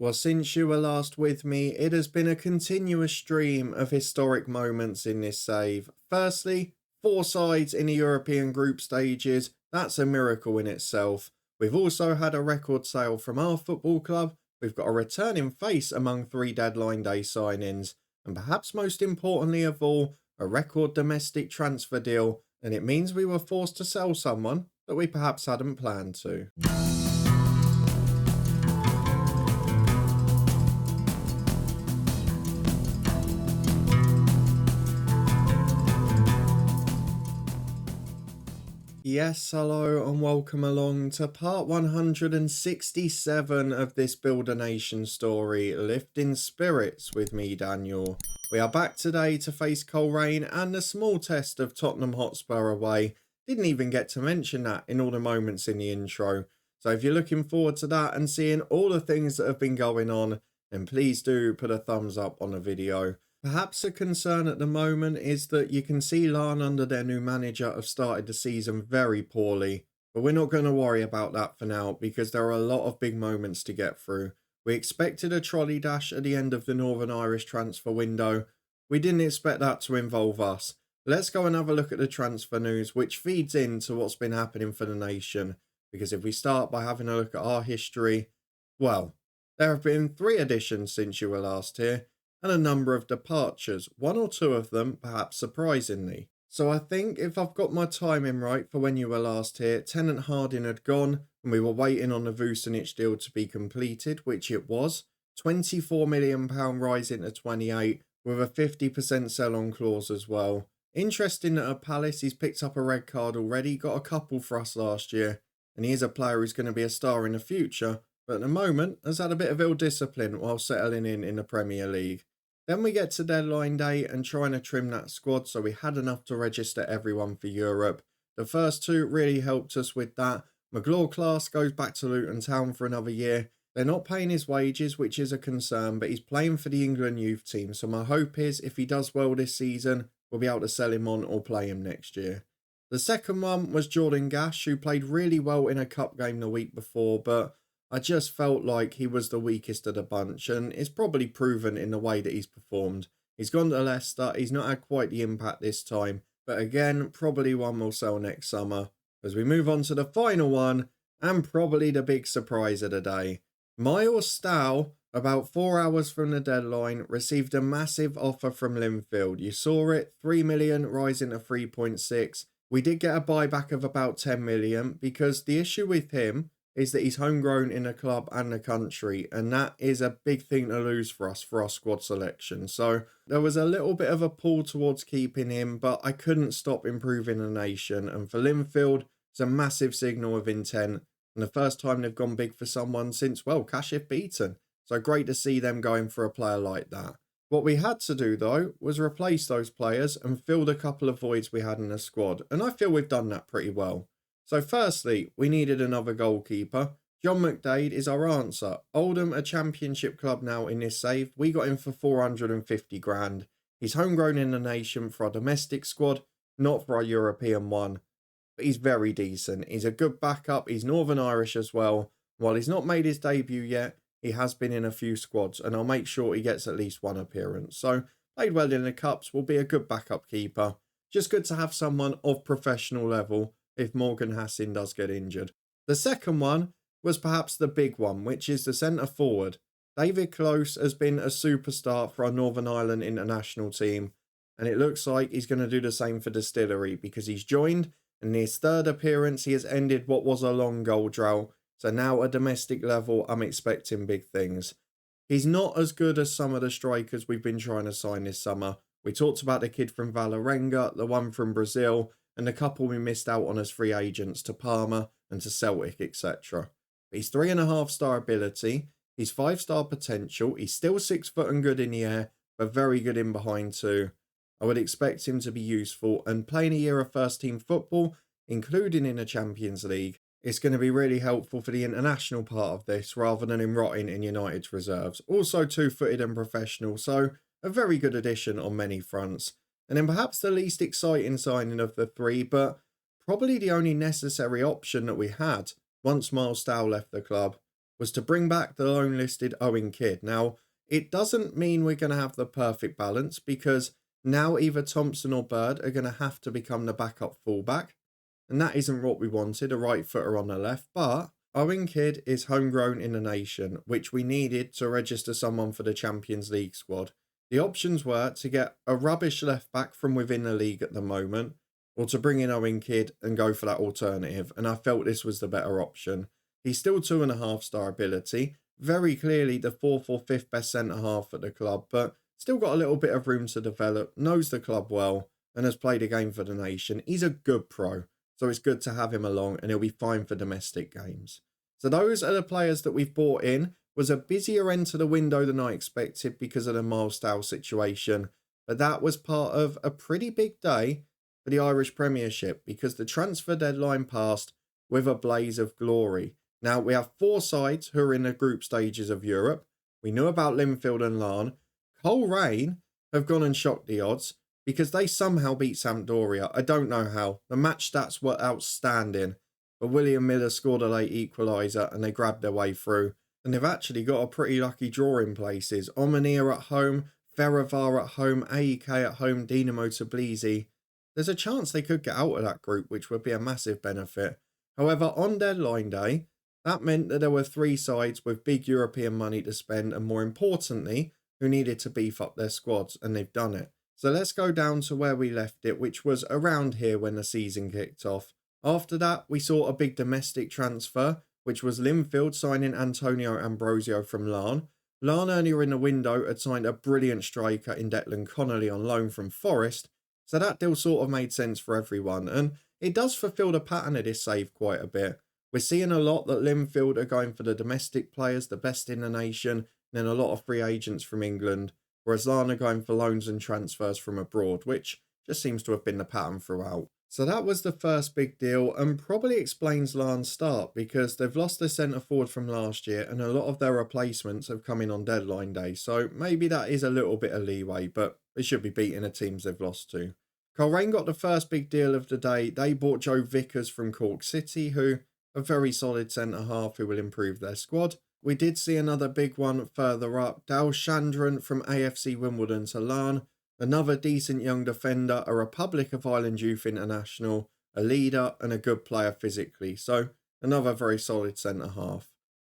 Well, since you were last with me, it has been a continuous stream of historic moments in this save. Firstly, four sides in the European group stages. That's a miracle in itself. We've also had a record sale from our football club. We've got a returning face among three deadline day signings. And perhaps most importantly of all, a record domestic transfer deal. And it means we were forced to sell someone that we perhaps hadn't planned to. Yes, hello and welcome along to part 167 of this Build a Nation story, Lifting Spirits with me, Daniel. We are back today to face Coleraine and the small test of Tottenham Hotspur away. Didn't even get to mention that in all the moments in the intro. So if you're looking forward to that and seeing all the things that have been going on, then please do put a thumbs up on the video. Perhaps a concern at the moment is that you can see Larn under their new manager have started the season very poorly, but we're not going to worry about that for now because there are a lot of big moments to get through. We expected a trolley dash at the end of the Northern Irish transfer window. We didn't expect that to involve us. Let's go and have a look at the transfer news, which feeds into what's been happening for the nation, because if we start by having a look at our history, well, there have been 3 additions since you were last here, and a number of departures, 1 or 2 of them perhaps surprisingly. So I think if I've got my timing right for when you were last here, Tennant Harding had gone and we were waiting on the Vucinic deal to be completed, which it was. £24 million rising to 28 with a 50% sell-on clause as well. Interesting that at Palace he's picked up a red card already, got a couple for us last year, and he is a player who's going to be a star in the future, but at the moment has had a bit of ill discipline while settling in the Premier League. Then we get to deadline day and trying to trim that squad so we had enough to register everyone for Europe. The first 2 really helped us with that. Magloire-Class goes back to Luton Town for another year. They're not paying his wages, which is a concern, but he's playing for the England youth team. So my hope is if he does well this season, we'll be able to sell him on or play him next year. The second one was Jordan Gash, who played really well in a cup game the week before, but I just felt like he was the weakest of the bunch, and it's probably proven in the way that he's performed. He's gone to Leicester, he's not had quite the impact this time, but again, probably one will sell next summer. As we move on to the final one, and probably the big surprise of the day. Miles Stow, about 4 hours from the deadline, received a massive offer from Linfield. You saw it, 3 million rising to 3.6. We did get a buyback of about 10 million because the issue with him is that he's homegrown in the club and the country, and that is a big thing to lose for us for our squad selection. So there was a little bit of a pull towards keeping him, but I couldn't stop improving the nation, and for Linfield it's a massive signal of intent and the first time they've gone big for someone since, well, Kashif Beaton. So great to see them going for a player like that. What we had to do though was replace those players and fill the couple of voids we had in the squad, and I feel we've done that pretty well. So firstly, we needed another goalkeeper. John McDade is our answer. Oldham, a championship club now in this save. We got him for 450 grand. He's homegrown in the nation for our domestic squad, not for our European one. But he's very decent. He's a good backup. He's Northern Irish as well. While he's not made his debut yet, he has been in a few squads, and I'll make sure he gets at least 1 appearance. So played well in the cups, will be a good backup keeper. Just good to have someone of professional level if Morgan Hassin does get injured. The second one was perhaps the big one, which is the centre forward. David Close has been a superstar for our Northern Ireland international team, and it looks like he's going to do the same for Distillery because he's joined, and in his 3rd appearance he has ended what was a long goal drought. So now at domestic level I'm expecting big things. He's not as good as some of the strikers we've been trying to sign this summer. We talked about the kid from Valerenga, the one from Brazil, and the couple we missed out on as free agents to Parma and to Celtic, etc. But he's 3.5-star ability, he's 5-star potential, he's still 6 foot and good in the air, but very good in behind too. I would expect him to be useful, and playing a year of first team football, including in the Champions League, it's going to be really helpful for the international part of this rather than him rotting in United's reserves. Also 2-footed and professional, so a very good addition on many fronts. And then perhaps the least exciting signing of the 3, but probably the only necessary option that we had once Miles Stow left the club, was to bring back the lone listed Owen Kidd. Now, it doesn't mean we're going to have the perfect balance because now either Thompson or Bird are going to have to become the backup fullback. And that isn't what we wanted, a right footer on the left. But Owen Kidd is homegrown in the nation, which we needed to register someone for the Champions League squad. The options were to get a rubbish left back from within the league at the moment, or to bring in Owen Kidd and go for that alternative. And I felt this was the better option. He's still 2.5-star ability, very clearly the 4th or 5th best centre-half at the club, but still got a little bit of room to develop, knows the club well, and has played a game for the nation. He's a good pro, so it's good to have him along, and he'll be fine for domestic games. So those are the players that we've brought in. Was a busier end to the window than I expected because of the Milestyle situation, but that was part of a pretty big day for the Irish Premiership because the transfer deadline passed with a blaze of glory. Now, we have 4 sides who are in the group stages of Europe. We knew about Linfield and Larne. Coleraine have gone and shocked the odds because they somehow beat Sampdoria. I don't know how. The match stats were outstanding, but William Miller scored a late equaliser and they grabbed their way through. And they've actually got a pretty lucky draw in places. Omonia at home, Ferrovar at home, AEK at home, Dinamo Tbilisi. There's a chance they could get out of that group, which would be a massive benefit. However, on deadline day, that meant that there were 3 sides with big European money to spend and, more importantly, who needed to beef up their squads, and they've done it. So let's go down to where we left it, which was around here when the season kicked off. After that, we saw a big domestic transfer, which was Linfield signing Antonio Ambrosio from Larne. Larne earlier in the window had signed a brilliant striker in Declan Connolly on loan from Forest, so that deal sort of made sense for everyone, and it does fulfil the pattern of this save quite a bit. We're seeing a lot that Linfield are going for the domestic players, the best in the nation, and then a lot of free agents from England, whereas Larne are going for loans and transfers from abroad, which just seems to have been the pattern throughout. So that was the first big deal and probably explains Larne's start because they've lost their centre forward from last year and a lot of their replacements have come in on deadline day. So maybe that is a little bit of leeway, but they should be beating the teams they've lost to. Coleraine got the first big deal of the day. They bought Joe Vickers from Cork City, who a very solid centre-half who will improve their squad. We did see another big one further up. Dal Chandran from AFC Wimbledon to Larne. Another decent young defender, a Republic of Ireland youth international, a leader and a good player physically. So another very solid centre-half.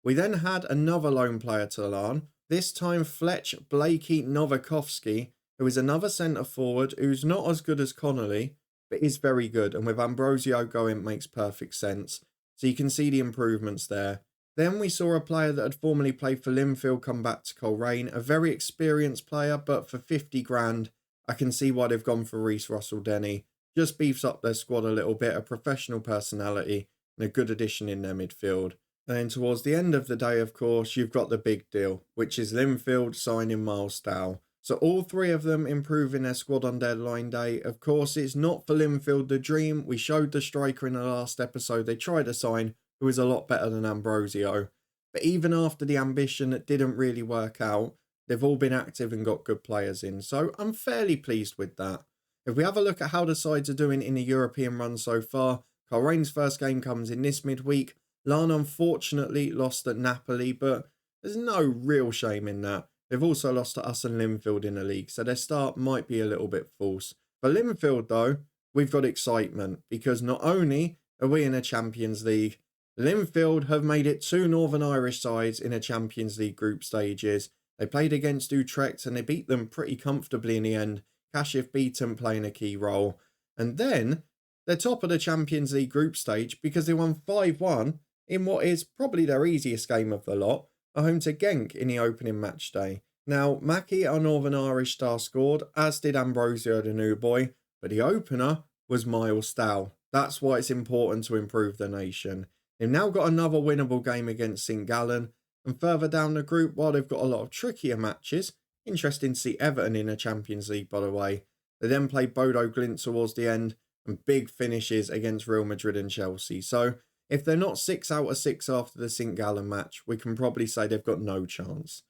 We then had another loan player to Larne. This time Fletch Blakey Novakovsky, who is another centre-forward who's not as good as Connolly, but is very good. And with Ambrosio going, makes perfect sense. So you can see the improvements there. Then we saw a player that had formerly played for Linfield come back to Coleraine, a very experienced player, but for 50 grand, I can see why they've gone for Reece Russell-Denny. Just beefs up their squad a little bit, a professional personality, and a good addition in their midfield. And then towards the end of the day, of course, you've got the big deal, which is Linfield signing Miles Dow. So all 3 of them improving their squad on deadline day. Of course, it's not for Linfield the dream. We showed the striker in the last episode they tried to sign, who is a lot better than Ambrosio. But even after the ambition that didn't really work out, they've all been active and got good players in. So I'm fairly pleased with that. If we have a look at how the sides are doing in the European run so far, Colerane's first game comes in this midweek. Larne unfortunately lost at Napoli, but there's no real shame in that. They've also lost to us and Linfield in the league, so their start might be a little bit false. For Linfield though, we've got excitement because not only are we in a Champions League, Linfield have made it 2 Northern Irish sides in a Champions League group stages. They played against Utrecht and they beat them pretty comfortably in the end. Kashif Beaton playing a key role. And then they're top of the Champions League group stage because they won 5-1 in what is probably their easiest game of the lot, at home to Genk in the opening match day. Now, Mackie, our Northern Irish star, scored, as did Ambrosio, the new boy, but the opener was Miles Dow. That's why it's important to improve the nation. They've now got another winnable game against St Gallen, and further down the group, while they've got a lot of trickier matches, interesting to see Everton in the Champions League, by the way. They then play Bodo Glimt towards the end, and big finishes against Real Madrid and Chelsea. So, if they're not 6 out of 6 after the St Gallen match, we can probably say they've got no chance.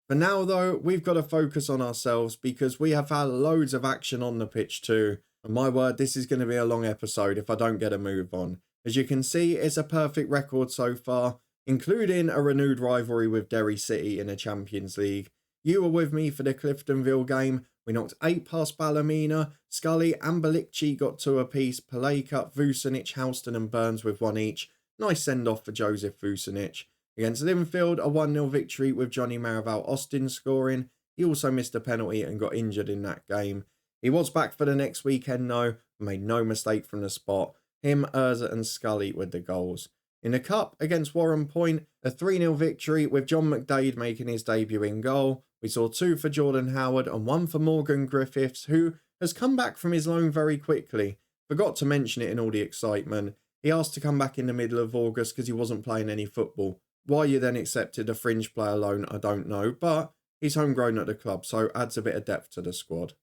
For now, though, we've got to focus on ourselves because we have had loads of action on the pitch too. And my word, this is going to be a long episode if I don't get a move on. As you can see, it's a perfect record so far. including a renewed rivalry with Derry City in the Champions League. You were with me for the Cliftonville game. We knocked 8 past Ballymena. Scully and Balikci got 2 apiece. Paleka, Vucinic, Houston and Burns with 1 each. Nice send-off for Joseph Vucinic. Against Linfield, a 1-0 victory with Johnny Maraval Austin scoring. He also missed a penalty and got injured in that game. He was back for the next weekend though, and made no mistake from the spot. Him, Urza and Scully with the goals. In the Cup against Warren Point, a 3-0 victory with John McDade making his debut in goal. We saw 2 for Jordan Howard and 1 for Morgan Griffiths, who has come back from his loan very quickly. Forgot to mention it in all the excitement. He asked to come back in the middle of August because he wasn't playing any football. Why you then accepted a fringe player loan, I don't know, but he's homegrown at the club, so adds a bit of depth to the squad.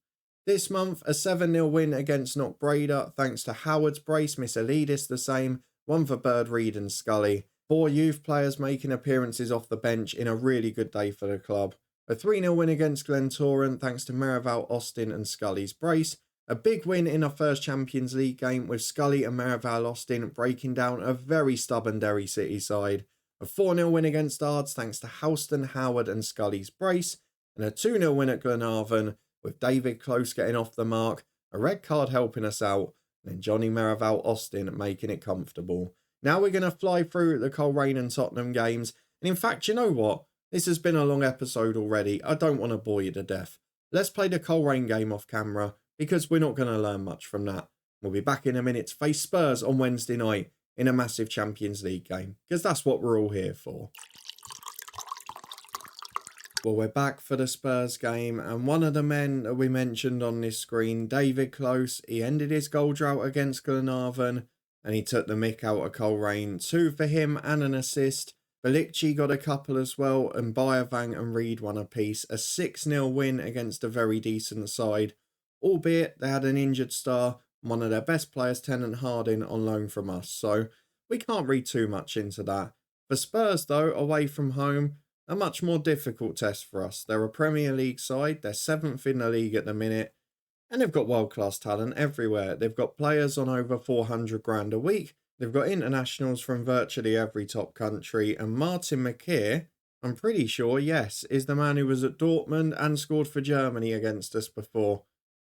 This month, a 7-0 win against Knockbreda, thanks to Howard's brace, Misselidis the same, 1 for Bird, Reed and Scully. 4 youth players making appearances off the bench in a really good day for the club. A 3-0 win against Glentoran, thanks to Maraval, Austin and Scully's brace. A big win in our first Champions League game with Scully and Maraval Austin breaking down a very stubborn Derry City side. A 4-0 win against Ards thanks to Houston, Howard and Scully's brace. And a 2-0 win at Glenarvan with David Close getting off the mark, a red card helping us out, and then Johnny Maraval Austin making it comfortable. Now we're going to fly through the Coleraine and Tottenham games. And in fact, you know what? This has been a long episode already. I don't want to bore you to death. Let's play the Coleraine game off camera, because we're not going to learn much from that. We'll be back in a minute to face Spurs on Wednesday night in a massive Champions League game, because that's what we're all here for. Well, we're back for the Spurs game, and one of the men that we mentioned on this screen, David Close, he ended his goal drought against Glenarvan, and he took the mick out of Coleraine. 2 for him and an assist. Balikci got a couple as well, and Bayavang and Reed 1 apiece. A 6-0 win against a very decent side, albeit they had an injured star, one of their best players, Tennant Harding, on loan from us, so we can't read too much into that. For Spurs though, away from home, a much more difficult test for us. They're a Premier League side, they're 7th in the league at the minute, and they've got world-class talent everywhere. They've got players on over 400 grand a week, they've got internationals from virtually every top country, and Martin McKeer, I'm pretty sure, yes, is the man who was at Dortmund and scored for Germany against us before.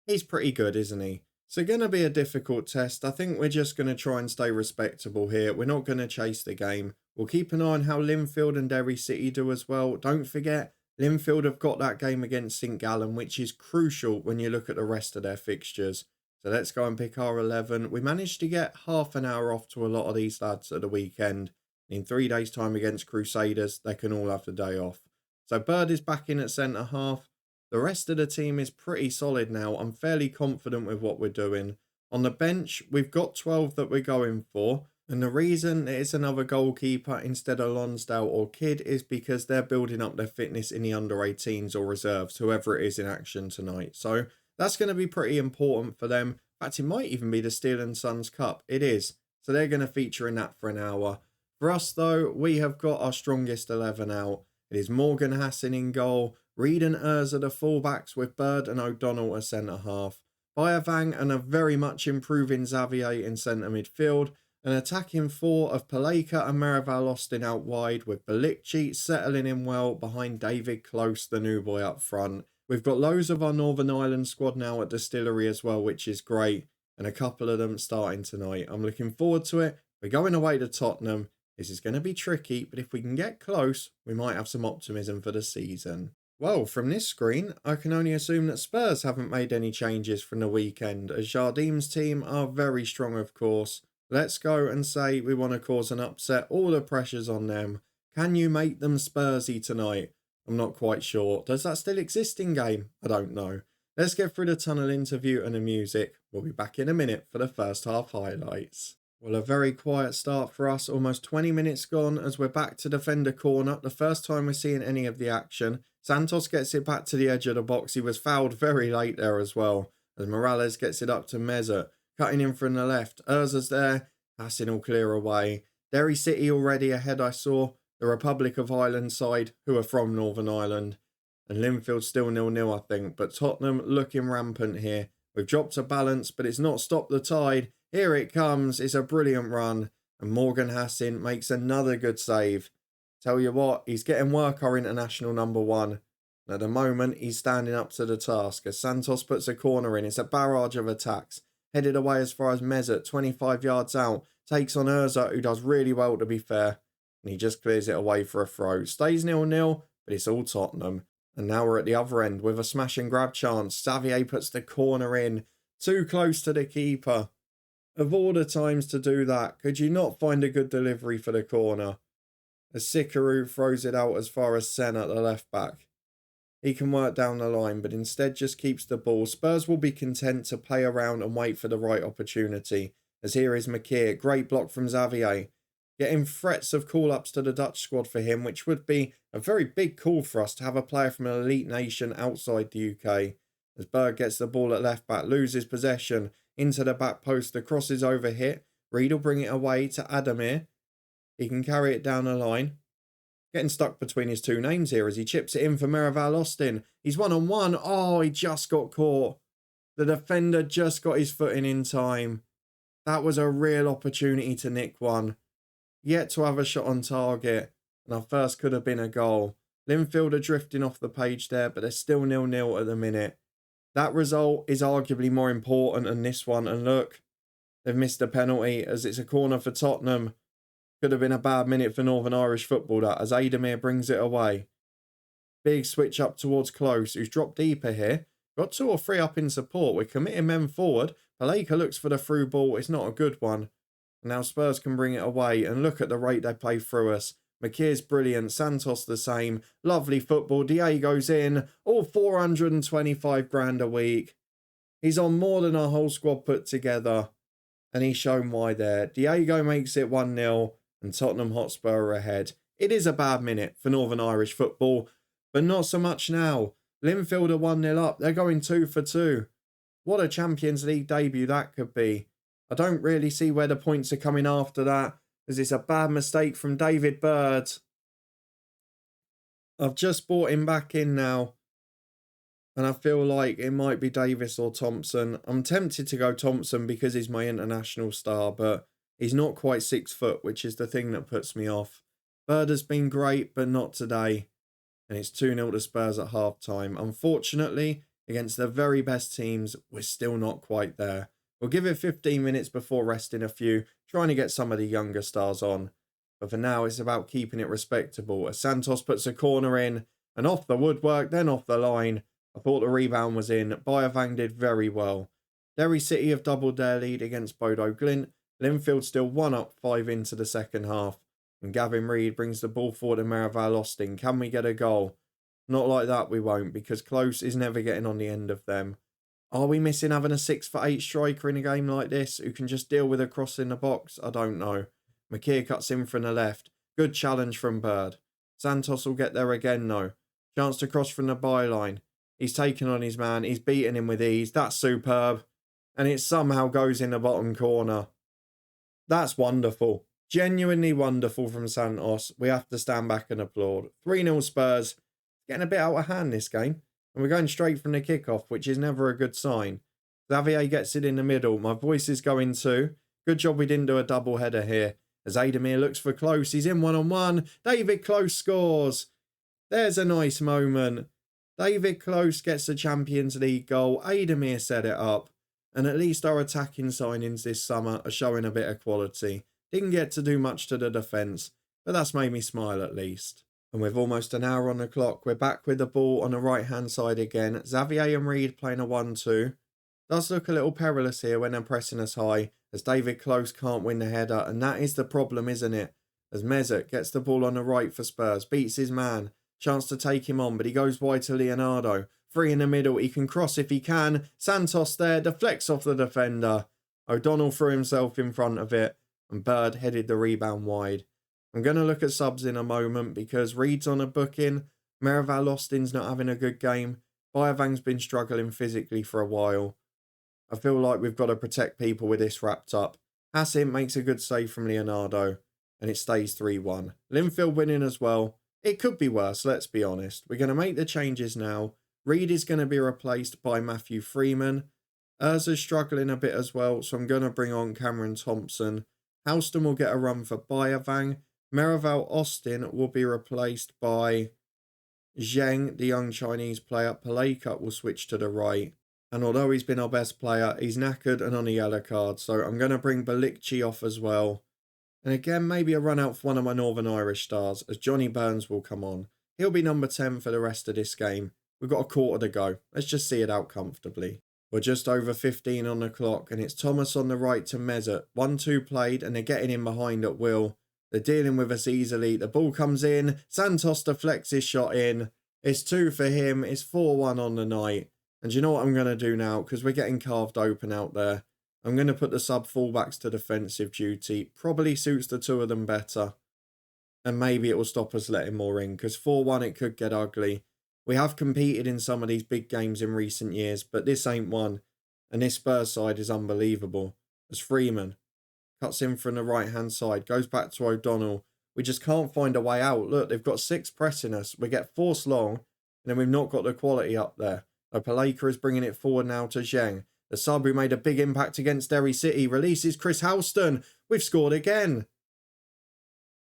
He's pretty good, isn't he? So going to be a difficult test. I think we're just going to try and stay respectable here. We're not going to chase the game. We'll keep an eye on how Linfield and Derry City do as well. Don't forget, Linfield have got that game against St Gallen, which is crucial when you look at the rest of their fixtures. So let's go and pick our 11. We managed to get half an hour off to a lot of these lads at the weekend. In 3 days' time against Crusaders, they can all have the day off. So Bird is back in at centre half. The rest of the team is pretty solid now. I'm fairly confident with what we're doing. On the bench, we've got 12 that we're going for. And the reason it's another goalkeeper instead of Lonsdale or Kidd is because they're building up their fitness in the under-18s or reserves, whoever it is in action tonight. So that's going to be pretty important for them. In fact, it might even be the Steel and Sons Cup. It is. So they're going to feature in that for an hour. For us, though, we have got our strongest 11 out. It is Morgan Hassan in goal. Reed and Urza the fullbacks with Bird and O'Donnell as centre-half. Bayavang and a very much improving Xavier in centre midfield. An attacking 4 of Paleka and Maraval Austin out wide with Balikci settling in well behind David Close, the new boy up front. We've got loads of our Northern Ireland squad now at Distillery as well, which is great. And a couple of them starting tonight. I'm looking forward to it. We're going away to Tottenham. This is going to be tricky, but if we can get close, we might have some optimism for the season. Well, from this screen, I can only assume that Spurs haven't made any changes from the weekend, as Jardim's team are very strong, of course. Let's go and say we want to cause an upset. All the pressure's on them. Can you make them Spursy tonight? I'm not quite sure. Does that still exist in game? I don't know. Let's get through the tunnel interview and the music. We'll be back in a minute for the first half highlights. Well, a very quiet start for us. Almost 20 minutes gone as we're back to defender corner. The first time we're seeing any of the action. Santos gets it back to the edge of the box. He was fouled very late there as well. As Morales gets it up to Meza. Cutting in from the left. Urza's there. Passing all clear away. Derry City already ahead, I saw. The Republic of Ireland side, who are from Northern Ireland. And Linfield still 0-0, I think. But Tottenham looking rampant here. We've dropped a balance, but it's not stopped the tide. Here it comes. It's a brilliant run. And Morgan Hassan makes another good save. Tell you what, he's getting work, our international number one. And at the moment, he's standing up to the task as Santos puts a corner in. It's a barrage of attacks. Headed away as far as Mesut, 25 yards out. Takes on Urza, who does really well to be fair. And he just clears it away for a throw. Stays 0-0, but it's all Tottenham. And now we're at the other end with a smash and grab chance. Xavier puts the corner in. Too close to the keeper. Of all the times to do that, could you not find a good delivery for the corner? As Sikaru throws it out as far as Sen at the left back. He can work down the line, but instead just keeps the ball. Spurs will be content to play around and wait for the right opportunity. As here is McKeer. Great block from Xavier. Getting threats of call-ups to the Dutch squad for him, which would be a very big call for us to have a player from an elite nation outside the UK. As Berg gets the ball at left back, loses possession. Into the back post, the cross is overhit. Reed will bring it away to Adamir. He can carry it down the line. Getting stuck between his two names here as he chips it in for Miraval Austin. He's 1-on-1. Oh, he just got caught. The defender just got his foot in time. That was a real opportunity to nick one. Yet to have a shot on target. And our first could have been a goal. Linfield are drifting off the page there, but they're still 0-0 at the minute. That result is arguably more important than this one. And look, they've missed a penalty as it's a corner for Tottenham. Could have been a bad minute for Northern Irish football, that, as Adamir brings it away. Big switch up towards Close, who's dropped deeper here. Got 2 or 3 up in support. We're committing men forward. Paleka looks for the through ball. It's not a good one. Now Spurs can bring it away, and look at the rate they play through us. McKeer's brilliant. Santos the same. Lovely football. Diego's in. All 425 grand a week. He's on more than our whole squad put together. And he's shown why there. Diego makes it 1-0. And Tottenham Hotspur are ahead. It is a bad minute for Northern Irish football, but not so much now. Linfield are 1-0 up. They're going 2 for 2. What a Champions League debut that could be. I don't really see where the points are coming after that, as it's a bad mistake from David Bird. I've just brought him back in now, and I feel like it might be Davis or Thompson. I'm tempted to go Thompson because he's my international star, but he's not quite 6 foot, which is the thing that puts me off. Bird has been great, but not today. And it's 2-0 to Spurs at half-time. Unfortunately, against the very best teams, we're still not quite there. We'll give it 15 minutes before resting a few, trying to get some of the younger stars on. But for now, it's about keeping it respectable. As Santos puts a corner in, and off the woodwork, then off the line. I thought the rebound was in. Bayavang did very well. Derry City have doubled their lead against Bodo Glint. Linfield still 1-5 into the second half. And Gavin Reed brings the ball forward to Miraval Austin. Can we get a goal? Not like that we won't, because Close is never getting on the end of them. Are we missing having a 6'8" striker in a game like this who can just deal with a cross in the box? I don't know. McKeer cuts in from the left. Good challenge from Bird. Santos will get there again though. Chance to cross from the byline. He's taken on his man. He's beaten him with ease. That's superb. And it somehow goes in the bottom corner. That's wonderful. Genuinely wonderful from Santos. We have to stand back and applaud. 3-0 Spurs. Getting a bit out of hand this game. And we're going straight from the kickoff, which is never a good sign. Xavier gets it in the middle. My voice is going too. Good job we didn't do a double header here. As Adamir looks for Close. He's in 1-on-1. David Close scores. There's a nice moment. David Close gets the Champions League goal. Adamir set it up. And at least our attacking signings this summer are showing a bit of quality. Didn't get to do much to the defence, but that's made me smile at least. And with almost an hour on the clock, we're back with the ball on the right-hand side again. Xavier and Reed playing a 1-2. Does look a little perilous here when they're pressing us high, as David Close can't win the header, and that is the problem, isn't it? As Mesut gets the ball on the right for Spurs, beats his man. Chance to take him on, but he goes wide to Leonardo. Free in the middle, he can cross if he can. Santos there, deflects off the defender. O'Donnell threw himself in front of it, and Bird headed the rebound wide. I'm going to look at subs in a moment because Reed's on a booking. Miraval Austin's not having a good game. Bayavang's been struggling physically for a while. I feel like we've got to protect people with this wrapped up. Hassim makes a good save from Leonardo, and it stays 3-1. Linfield winning as well. It could be worse, let's be honest. We're going to make the changes now. Reed is going to be replaced by Matthew Freeman. Urza's struggling a bit as well, so I'm going to bring on Cameron Thompson. Houston will get a run for Bayavang. Merival Austin will be replaced by Zheng, the young Chinese player. Paleka will switch to the right. And although he's been our best player, he's knackered and on a yellow card. So I'm going to bring Balikci off as well. And again, maybe a run out for one of my Northern Irish stars, as Johnny Burns will come on. He'll be number 10 for the rest of this game. We've got a quarter to go. Let's just see it out comfortably. We're just over 15 on the clock, and it's Thomas on the right to Mesut. 1-2 played, and they're getting in behind at will. They're dealing with us easily. The ball comes in. Santos deflects his shot in. It's 2 for him. It's 4-1 on the night. And you know what I'm going to do now? Because we're getting carved open out there. I'm going to put the sub fullbacks to defensive duty. Probably suits the two of them better. And maybe it will stop us letting more in. Because 4-1 it could get ugly. We have competed in some of these big games in recent years. But this ain't one. And this Spurs side is unbelievable. As Freeman cuts in from the right hand side. Goes back to O'Donnell. We just can't find a way out. Look, they've got 6 pressing us. We get forced long. And then we've not got the quality up there. Paleka is bringing it forward now to Zheng. The sub who made a big impact against Derry City releases Chris Houston. We've scored again.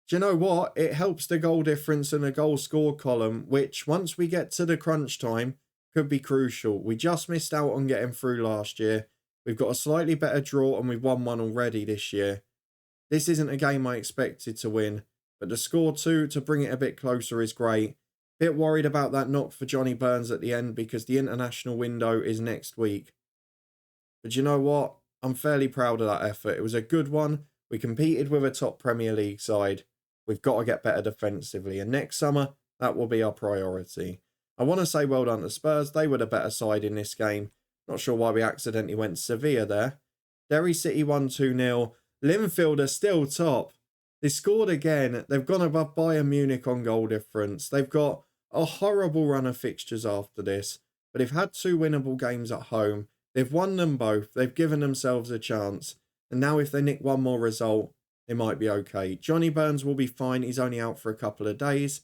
Do you know what? It helps the goal difference in the goal scored column, which once we get to the crunch time, could be crucial. We just missed out on getting through last year. We've got a slightly better draw and we've won one already this year. This isn't a game I expected to win, but the score 2 to bring it a bit closer is great. Bit worried about that knock for Johnny Burns at the end because the international window is next week. But you know what? I'm fairly proud of that effort. It was a good one. We competed with a top Premier League side. We've got to get better defensively. And next summer, that will be our priority. I want to say well done to Spurs. They were the better side in this game. Not sure why we accidentally went Sevilla there. Derry City won 2-0. Linfield are still top. They scored again. They've gone above Bayern Munich on goal difference. They've got a horrible run of fixtures after this. But they've had 2 winnable games at home. They've won them both. They've given themselves a chance. And now if they nick one more result, they might be okay. Johnny Burns will be fine. He's only out for a couple of days.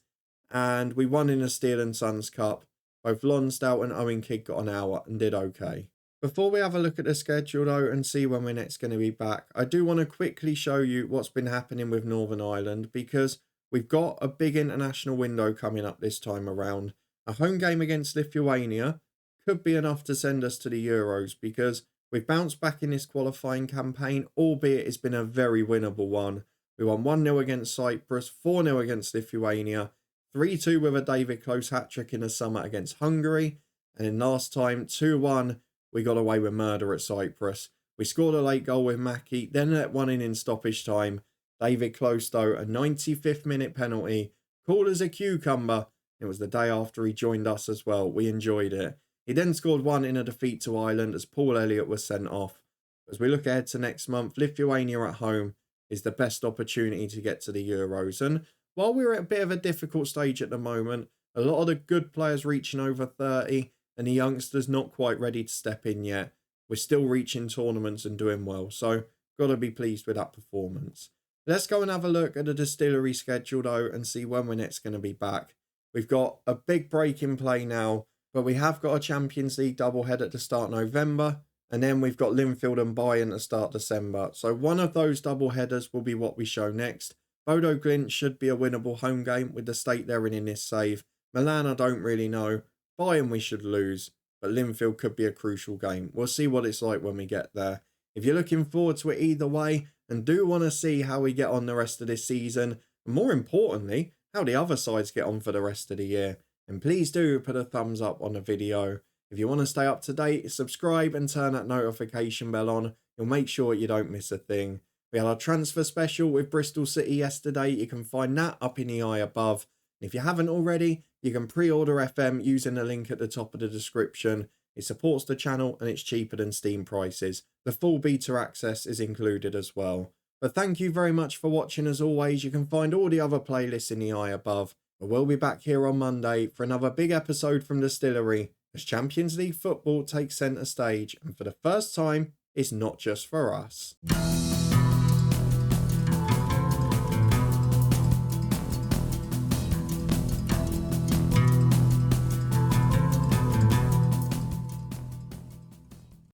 And we won in the Steel and Sons Cup. Both Lonsdale and Owen Kidd got an hour and did okay. Before we have a look at the schedule though and see when we're next going to be back, I do want to quickly show you what's been happening with Northern Ireland because we've got a big international window coming up this time around. A home game against Lithuania could be enough to send us to the Euros because we've bounced back in this qualifying campaign, albeit it's been a very winnable one. We won 1-0 against Cyprus, 4-0 against Lithuania, 3-2 with a David Close hat-trick in the summer against Hungary, and then last time 2-1 we got away with murder at Cyprus. We scored a late goal with Mackie, then let one in stoppage time. David Close though, a 95th minute penalty, cool as a cucumber. It was the day after he joined us as well. We enjoyed it. He then scored one in a defeat to Ireland as Paul Elliott was sent off. As we look ahead to next month, Lithuania at home is the best opportunity to get to the Euros. And while we're at a bit of a difficult stage at the moment, a lot of the good players reaching over 30 and the youngsters not quite ready to step in yet. We're still reaching tournaments and doing well. So got to be pleased with that performance. Let's go and have a look at the Distillery schedule though and see when we're next going to be back. We've got a big break in play now, but we have got a Champions League doubleheader to start November, and then we've got Linfield and Bayern to start December. So one of those doubleheaders will be what we show next. Bodo Glimt should be a winnable home game with the state they're in this save. Milan I don't really know. Bayern we should lose, but Linfield could be a crucial game. We'll see what it's like when we get there. If you're looking forward to it either way and do want to see how we get on the rest of this season, and more importantly, how the other sides get on for the rest of the year, and please do put a thumbs up on the video. If you want to stay up to date, subscribe and turn that notification bell on. You'll make sure you don't miss a thing. We had our transfer special with Bristol City yesterday. You can find that up in the eye above. And if you haven't already, you can pre-order FM using the link at the top of the description. It supports the channel and it's cheaper than Steam prices. The full beta access is included as well. But thank you very much for watching as always. You can find all the other playlists in the eye above. But we'll be back here on Monday for another big episode from Distillery as Champions League football takes centre stage. And for the first time, it's not just for us.